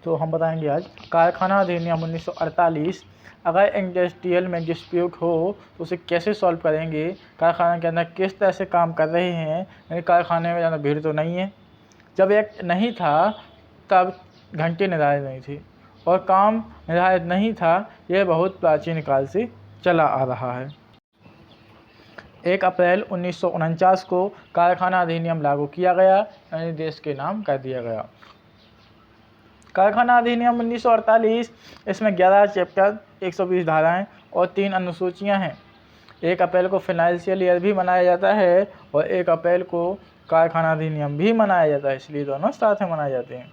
तो हम बताएंगे आज कारखाना अधिनियम 1948। अगर इंडस्ट्रियल में डिस्प्यूट हो तो उसे कैसे सॉल्व करेंगे, कारखाने के अंदर किस तरह से काम कर रहे हैं, यानी कारखाने में ज़्यादा भीड़ तो नहीं है। जब एक्ट नहीं था तब घंटे निर्धारित नहीं थी और काम निर्धारित नहीं था। यह बहुत प्राचीन काल से चला आ रहा है। 1 अप्रैल 1949 को कारखाना अधिनियम लागू किया गया, यानी देश के नाम कर दिया गया। कारखाना अधिनियम 1948, इसमें 11 चैप्टर, 120 धाराएं और 3 अनुसूचियां हैं। 1 अप्रैल को फाइनेंशियल ईयर भी मनाया जाता है और 1 अप्रैल को कारखाना अधिनियम भी मनाया जाता है, इसलिए दोनों साथ में मनाए जाते हैं।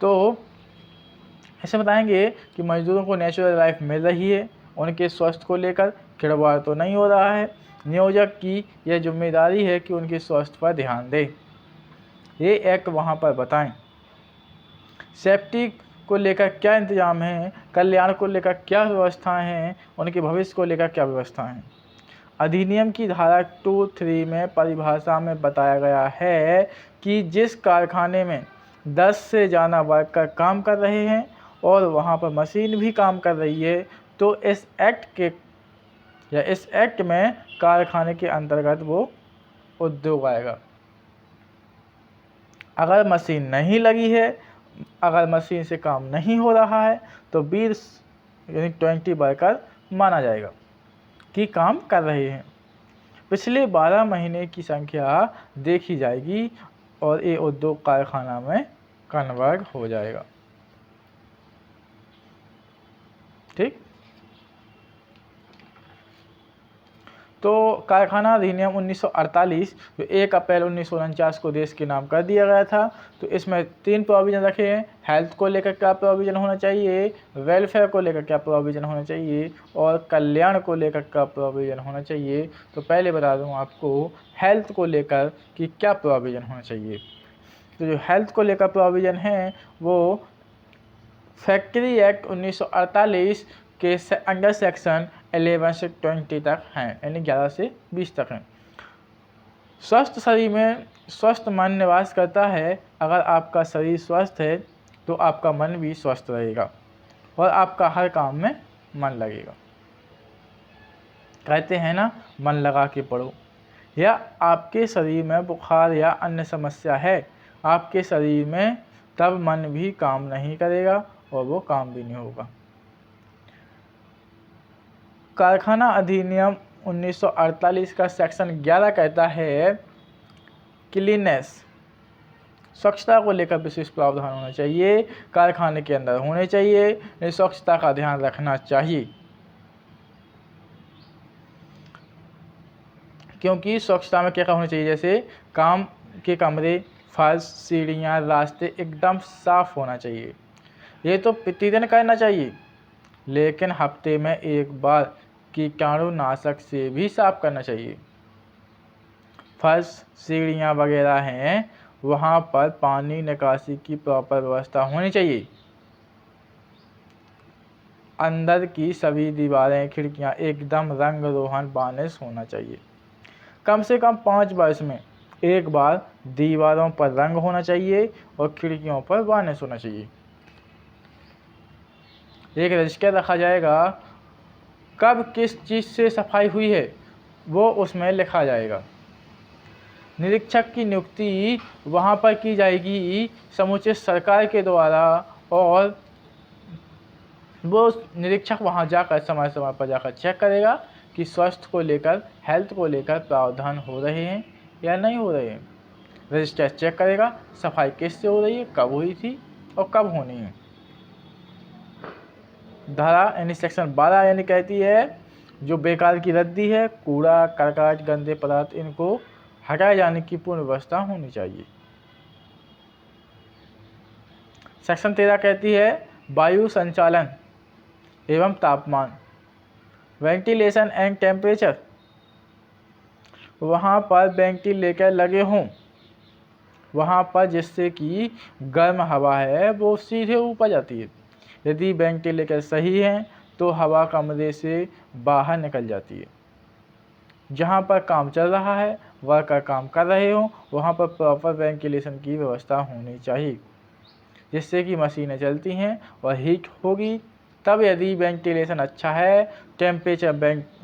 तो ऐसे बताएंगे कि मजदूरों को नेचुरल लाइफ मिल रही है, उनके स्वास्थ्य को लेकर खिलवाड़ तो नहीं हो रहा है। नियोजक की यह जिम्मेदारी है कि उनके स्वास्थ्य पर ध्यान दें। ये एक्ट वहाँ पर बताएं। सेफ्टी को लेकर क्या इंतजाम है, कल्याण को लेकर क्या व्यवस्थाएं हैं, उनके भविष्य को लेकर क्या व्यवस्थाएं हैं। अधिनियम की धारा 2(3) में परिभाषा में बताया गया है कि जिस कारखाने में 10 से ज़्यादा वर्कर काम कर रहे हैं और वहाँ पर मशीन भी काम कर रही है, तो इस एक्ट में कारखाने के अंतर्गत वो उद्योग आएगा। अगर मशीन नहीं लगी है, अगर मशीन से काम नहीं हो रहा है, तो 20 यानी 20 वर्कर माना जाएगा कि काम कर रहे हैं। पिछले 12 महीने की संख्या देखी जाएगी और ये उद्योग कारखाना में कन्वर्ट हो जाएगा। ठीक। तो कारखाना अधिनियम 1948 जो 1 अप्रैल 1949 को देश के नाम कर दिया गया था, तो इसमें 3 प्रोविज़न रखे हैं। हेल्थ को लेकर क्या प्रोविज़न होना चाहिए, वेलफेयर को लेकर क्या प्रोविज़न होना चाहिए और कल्याण को लेकर क्या प्रोविज़न होना चाहिए। तो पहले बता दूं आपको हेल्थ को लेकर कि क्या प्रोविज़न होना चाहिए। तो जो हेल्थ को लेकर प्रोविज़न है वो फैक्ट्री एक्ट 1948 के अंडर सेक्शन 11 से 20 तक हैं, यानी 11 से 20 तक हैं। स्वस्थ शरीर में स्वस्थ मन निवास करता है। अगर आपका शरीर स्वस्थ है तो आपका मन भी स्वस्थ रहेगा और आपका हर काम में मन लगेगा। कहते हैं ना, मन लगा के पढ़ो। या आपके शरीर में बुखार या अन्य समस्या है आपके शरीर में, तब मन भी काम नहीं करेगा और वो काम भी नहीं होगा। कारखाना अधिनियम 1948 का सेक्शन 11 कहता है क्लीननेस, स्वच्छता को लेकर विशेष प्रावधान होना चाहिए, कारखाने के अंदर होने चाहिए, स्वच्छता का ध्यान रखना चाहिए। क्योंकि स्वच्छता में क्या होना चाहिए, जैसे काम के कमरे, फर्श, सीढ़ियाँ, रास्ते एकदम साफ होना चाहिए। ये तो प्रतिदिन करना चाहिए, लेकिन हफ्ते में एक बार कीटाणुनाशक से भी साफ करना चाहिए। फर्श, सीढ़ियाँ वगैरह हैं, वहाँ पर पानी निकासी की प्रॉपर व्यवस्था होनी चाहिए। अंदर की सभी दीवारें, खिड़कियाँ एकदम रंग रोगन बार्निश होना चाहिए। कम से कम 5 वर्ष में एक बार दीवारों पर रंग होना चाहिए और खिड़कियों पर वार्निश होना चाहिए। एक रजिस्टर रखा जाएगा, कब किस चीज़ से सफाई हुई है वो उसमें लिखा जाएगा। निरीक्षक की नियुक्ति वहाँ पर की जाएगी समुचित सरकार के द्वारा और वो निरीक्षक वहाँ जाकर समय समय पर जाकर चेक करेगा कि स्वास्थ्य को लेकर, हेल्थ को लेकर प्रावधान हो रहे हैं या नहीं हो रहे हैं। रजिस्टर चेक करेगा सफाई किससे हो रही है, कब हुई थी और कब होनी है। धारा यानी सेक्शन 12 यानी कहती है जो बेकार की रद्दी है, कूड़ा करकट गंदे पदार्थ, इनको हटाए जाने की पूर्ण व्यवस्था होनी चाहिए। सेक्शन 13 कहती है वायु संचालन एवं तापमान, वेंटिलेशन एंड टेम्परेचर, वहाँ पर वेंटिलेटर लगे हों वहाँ पर, जिससे कि गर्म हवा है वो सीधे ऊपर जाती है। यदि वेंटिलेटर सही है तो हवा कमरे से बाहर निकल जाती है। जहाँ पर काम चल रहा है, वर्कर काम कर रहे हो, वहाँ पर प्रॉपर वेंटिलेशन की व्यवस्था होनी चाहिए। जिससे कि मशीनें चलती हैं और हीट होगी। तब यदि वेंटिलेशन अच्छा है, टेम्परेचर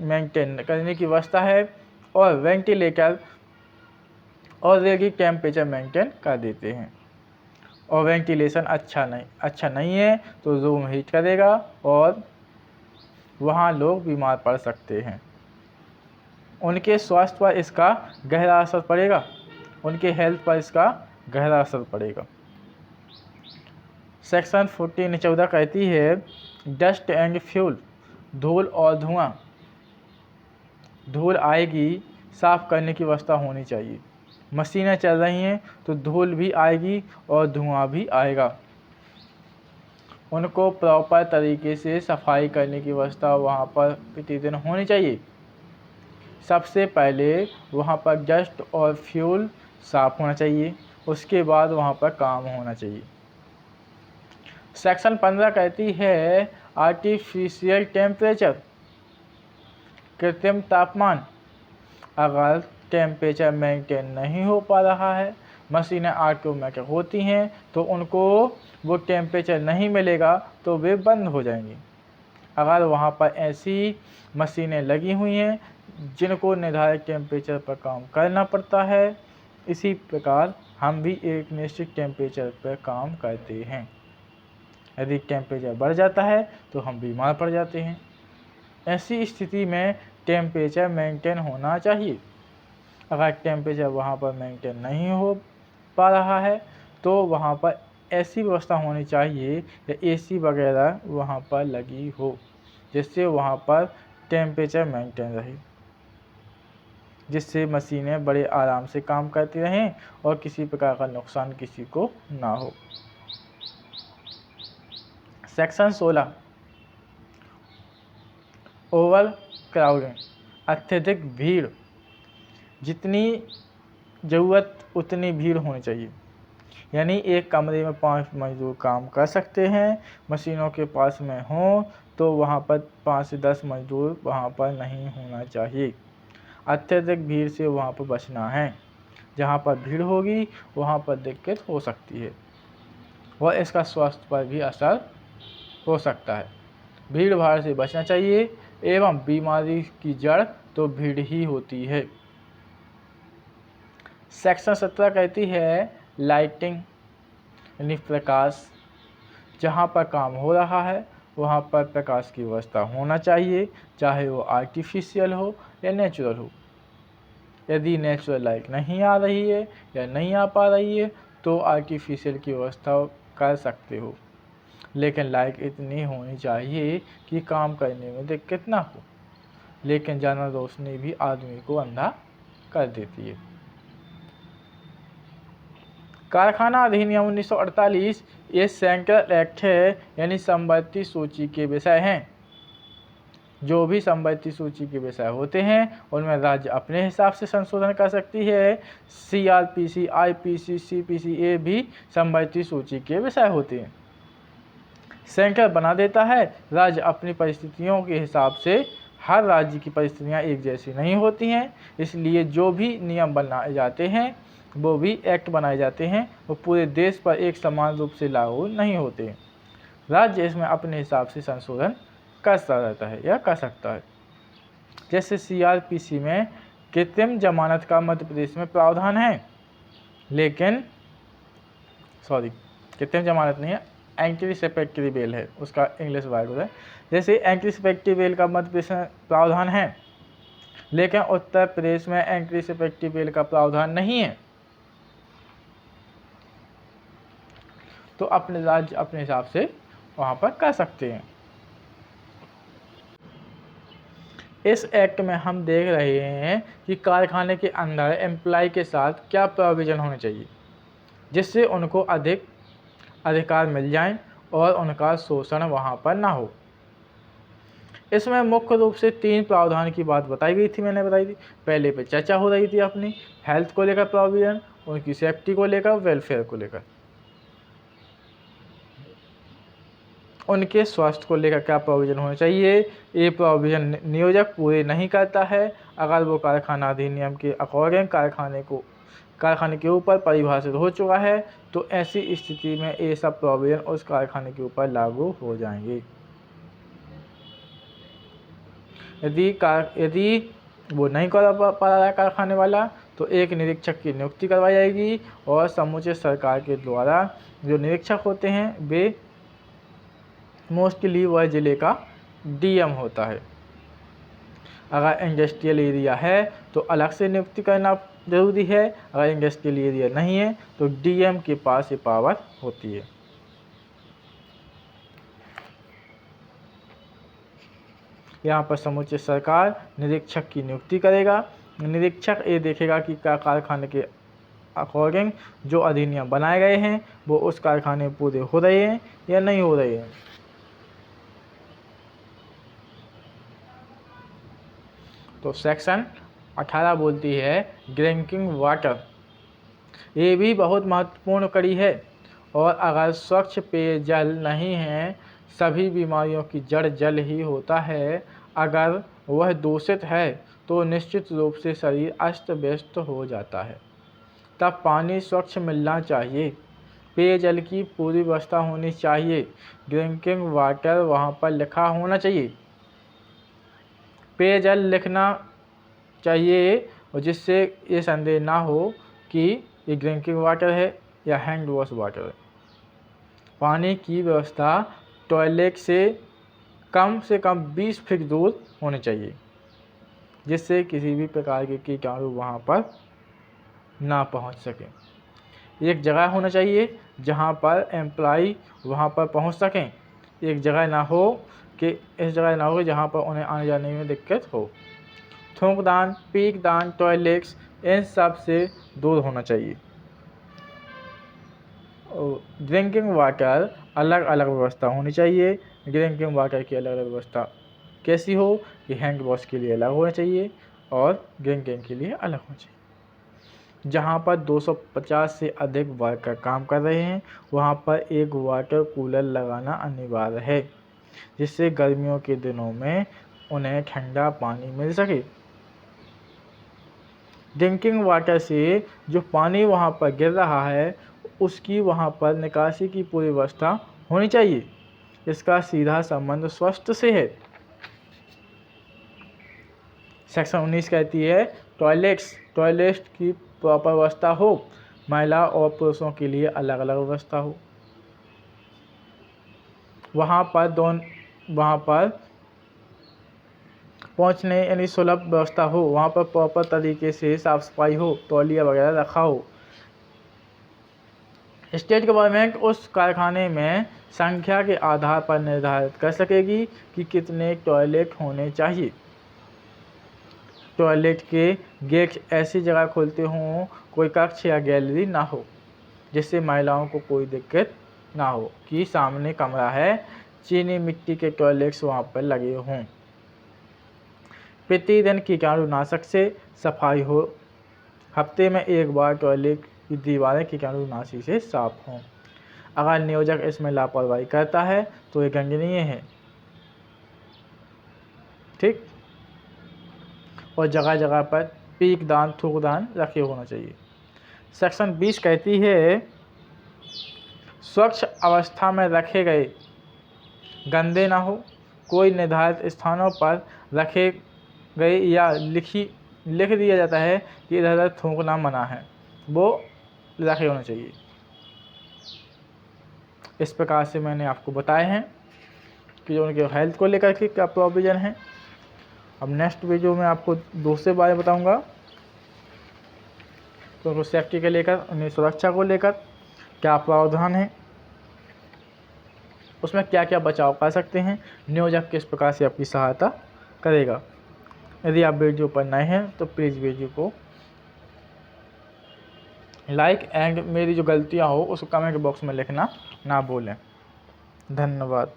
मेंटेन करने की व्यवस्था है और वेंटिलेटर और रेगी टेम्परेचर मेंटेन कर देते हैं, और वेंटिलेशन अच्छा नहीं है तो रूम हीट करेगा और वहाँ लोग बीमार पड़ सकते हैं। उनके स्वास्थ्य पर इसका गहरा असर पड़ेगा, उनके हेल्थ पर इसका गहरा असर पड़ेगा। सेक्शन 14 कहती है डस्ट एंड फ्यूल, धूल और धुआं। धूल आएगी, साफ करने की व्यवस्था होनी चाहिए। मशीनें चल रही हैं तो धूल भी आएगी और धुआं भी आएगा। उनको प्रॉपर तरीके से सफाई करने की व्यवस्था वहाँ पर प्रतिदिन होनी चाहिए। सबसे पहले वहाँ पर डस्ट और फ्यूल साफ होना चाहिए, उसके बाद वहाँ पर काम होना चाहिए। सेक्शन 15 कहती है आर्टिफिशियल टेम्परेचर, कृत्रिम तापमान। अगर टेम्परेचर मेंटेन नहीं हो पा रहा है, मशीनें ऑटोमेटिक होती हैं तो उनको वो टेम्परेचर नहीं मिलेगा तो वे बंद हो जाएंगी। अगर वहाँ पर ऐसी मशीनें लगी हुई हैं जिनको निर्धारित टेम्परेचर पर काम करना पड़ता है, इसी प्रकार हम भी एक निश्चित टेम्परेचर पर काम करते हैं। यदि टेम्परेचर बढ़ जाता है तो हम बीमार पड़ जाते हैं। ऐसी स्थिति में टेम्परेचर मेंटेन होना चाहिए। अगर टेम्परेचर वहाँ पर मेंटेन नहीं हो पा रहा है तो वहाँ पर ऐसी व्यवस्था होनी चाहिए या एसी वगैरह वहाँ पर लगी हो जिससे वहाँ पर टेम्परेचर मेंटेन रहे, जिससे मशीनें बड़े आराम से काम करती रहें और किसी प्रकार का नुकसान किसी को ना हो। सेक्शन 16 ओवर क्राउडिंग, अत्यधिक भीड़। जितनी ज़रूरत उतनी भीड़ होनी चाहिए, यानी एक कमरे में 5 मजदूर काम कर सकते हैं, मशीनों के पास में हों तो वहाँ पर 5 से 10 मजदूर वहाँ पर नहीं होना चाहिए। अत्यधिक भीड़ से वहाँ पर बचना है। जहाँ पर भीड़ होगी वहाँ पर दिक्कत हो सकती है और इसका स्वास्थ्य पर भी असर हो सकता है। भीड़ भाड़ से बचना चाहिए एवं बीमारी की जड़ तो भीड़ ही होती है। सेक्शन 17 कहती है लाइटिंग यानी प्रकाश। जहाँ पर काम हो रहा है वहाँ पर प्रकाश की व्यवस्था होना चाहिए, चाहे वो आर्टिफिशियल हो या नेचुरल हो। यदि नेचुरल लाइट नहीं आ रही है या नहीं आ पा रही है तो आर्टिफिशियल की व्यवस्था कर सकते हो, लेकिन लाइट इतनी होनी चाहिए कि काम करने में दिक्कत ना हो। लेकिन ज़्यादा रोशनी भी आदमी को अंधा कर देती है। कारखाना अधिनियम 1948 ये सेंट्रल एक्ट है, यानी संपत्ति सूची के विषय हैं। जो भी संपत्ति सूची के विषय होते हैं उनमें राज्य अपने हिसाब से संशोधन कर सकती है। CRPC, IPC, CPC ये भी संपत्ति सूची के विषय होते हैं। सेंटर बना देता है, राज्य अपनी परिस्थितियों के हिसाब से, हर राज्य की परिस्थितियां एक जैसी नहीं होती हैं, इसलिए जो भी नियम बनाए जाते हैं वो भी एक्ट बनाए जाते हैं वो पूरे देश पर एक समान रूप से लागू नहीं होते। राज्य इसमें अपने हिसाब से संशोधन करता रहता है या कर सकता है। जैसे CRPC में कृत्रिम जमानत का मध्य प्रदेश में प्रावधान है, लेकिन कृत्रिम जमानत नहीं है, एंटीसिपेटरी बेल है, उसका इंग्लिश वर्ड है। जैसे एंटीसिपेटरी बेल का मध्य प्रदेश में प्रावधान है, लेकिन उत्तर प्रदेश में एंटीसिपेटरी बेल का प्रावधान नहीं है। तो अपने राज्य अपने हिसाब से वहाँ पर कर सकते हैं। इस एक्ट में हम देख रहे हैं कि कारखाने के अंदर एम्प्लॉय के साथ क्या प्रोविज़न होने चाहिए जिससे उनको अधिक अधिकार मिल जाएं और उनका शोषण वहाँ पर ना हो। इसमें मुख्य रूप से 3 प्रावधान की बात बताई गई थी, मैंने बताई थी। पहले पे चर्चा हो रही थी अपनी हेल्थ को लेकर प्रोविज़न, उनकी सेफ्टी को लेकर, वेलफेयर को लेकर, उनके स्वास्थ्य को लेकर क्या प्रोविज़न होना चाहिए। ये प्रोविज़न नियोजक पूरे नहीं करता है। अगर वो कारखाना अधिनियम के अकॉर्डिंग कारखाने को कारखाने के ऊपर परिभाषित हो चुका है, तो ऐसी स्थिति में ये सब प्रोविजन उस कारखाने के ऊपर लागू हो जाएंगे। यदि वो नहीं कर पा रहा है कारखाने वाला, तो एक निरीक्षक की नियुक्ति करवाई जाएगी और समूचे सरकार के द्वारा जो निरीक्षक होते हैं वे मोस्टली वह ज़िले का डीएम होता है। अगर इंडस्ट्रियल एरिया है तो अलग से नियुक्ति करना ज़रूरी है, अगर इंडस्ट्रियल एरिया नहीं है तो डीएम के पास ये पावर होती है। यहाँ पर समूचे सरकार निरीक्षक की नियुक्ति करेगा। निरीक्षक ये देखेगा कि कारखाने के अकॉर्डिंग जो अधिनियम बनाए गए हैं वो उस कारखाने में पूरे हो रहे हैं या नहीं हो रहे हैं। तो सेक्शन 18 बोलती है ड्रिंकिंग वाटर, ये भी बहुत महत्वपूर्ण कड़ी है। और अगर स्वच्छ पेयजल नहीं है, सभी बीमारियों की जड़ जल ही होता है। अगर वह दूषित है तो निश्चित रूप से शरीर अस्त व्यस्त हो जाता है। तब पानी स्वच्छ मिलना चाहिए, पेयजल की पूरी व्यवस्था होनी चाहिए, ड्रिंकिंग वाटर वहाँ पर लिखा होना चाहिए, पेयजल लिखना चाहिए, और जिससे ये संदेह ना हो कि ये ड्रिंकिंग वाटर है या हैंड वॉश वाटर है। पानी की व्यवस्था टॉयलेट से कम 20 फीट दूर होनी चाहिए, जिससे किसी भी प्रकार के कीटाणु वहाँ पर ना पहुँच सकें। एक जगह होना चाहिए जहाँ पर एम्प्लॉय वहाँ पर पहुँच सकें। एक जगह ना हो कि इस जगह ना हो जहाँ पर उन्हें आने जाने में दिक्कत हो। थूकदान, पीकदान, टॉयलेट्स इन सब से दूर होना चाहिए। ड्रिंकिंग वाटर अलग अलग व्यवस्था होनी चाहिए। ड्रिंकिंग वाटर की अलग अलग व्यवस्था कैसी हो कि हैंड वॉश के लिए अलग होना चाहिए और ड्रिंकिंग के लिए अलग होना चाहिए। जहाँ पर 250 से अधिक वर्कर काम कर रहे हैं वहाँ पर एक वाटर कूलर लगाना अनिवार्य है, जिससे गर्मियों के दिनों में उन्हें ठंडा पानी मिल सके। ड्रिंकिंग वाटर से जो पानी वहाँ पर गिर रहा है उसकी वहाँ पर निकासी की पूरी व्यवस्था होनी चाहिए। इसका सीधा संबंध स्वास्थ्य से है। सेक्शन 19 कहती है टॉयलेट्स की प्रॉपर व्यवस्था हो, महिला और पुरुषों के लिए अलग अलग व्यवस्था हो। वहाँ पर पहुँचने यानी सुलभ व्यवस्था हो, वहाँ पर प्रॉपर तरीके से साफ़ सफाई हो, तौलिया वगैरह रखा हो। स्टेट गवर्नमेंट उस कारखाने में संख्या के आधार पर निर्धारित कर सकेगी कि कितने टॉयलेट होने चाहिए। टॉयलेट के गेट ऐसी जगह खोलते हों कोई कक्ष या गैलरी ना हो, जिससे महिलाओं को कोई दिक्कत ना हो कि सामने कमरा है, चीनी मिट्टी के टॉयलेट्स वहाँ पर लगे हों। प्रतिदिन कीटाणुनाशक से सफाई हो, हफ्ते में एक बार टॉयलेट की दीवारें कीटाणुनाशी से साफ हों। अगर नियोजक इसमें लापरवाही करता है तो ये दंडनीय है। ठीक। और जगह जगह पर पीकदान, थूकदान रखे होना चाहिए। सेक्शन 20 कहती है स्वच्छ अवस्था में रखे गए गंदे ना हो, कोई निर्धारित स्थानों पर रखे गए या लिख दिया जाता है कि इधर उधर थूकना मना है, वो रखे होने चाहिए। इस प्रकार से मैंने आपको बताए हैं कि जो उनके हेल्थ को लेकर के क्या प्रोविज़न है। अब नेक्स्ट वीडियो में आपको दूसरे बारे में बताऊंगा, तो उनको सेफ्टी के लेकर, उन्हें सुरक्षा को लेकर क्या प्रावधान है, उसमें क्या क्या बचाव कर सकते हैं, नियोजक किस प्रकार से आपकी सहायता करेगा। यदि आप वीडियो पर नए हैं तो प्लीज़ वीडियो को लाइक एंड मेरी जो गलतियां हो उसको कमेंट बॉक्स में लिखना ना भूलें। धन्यवाद।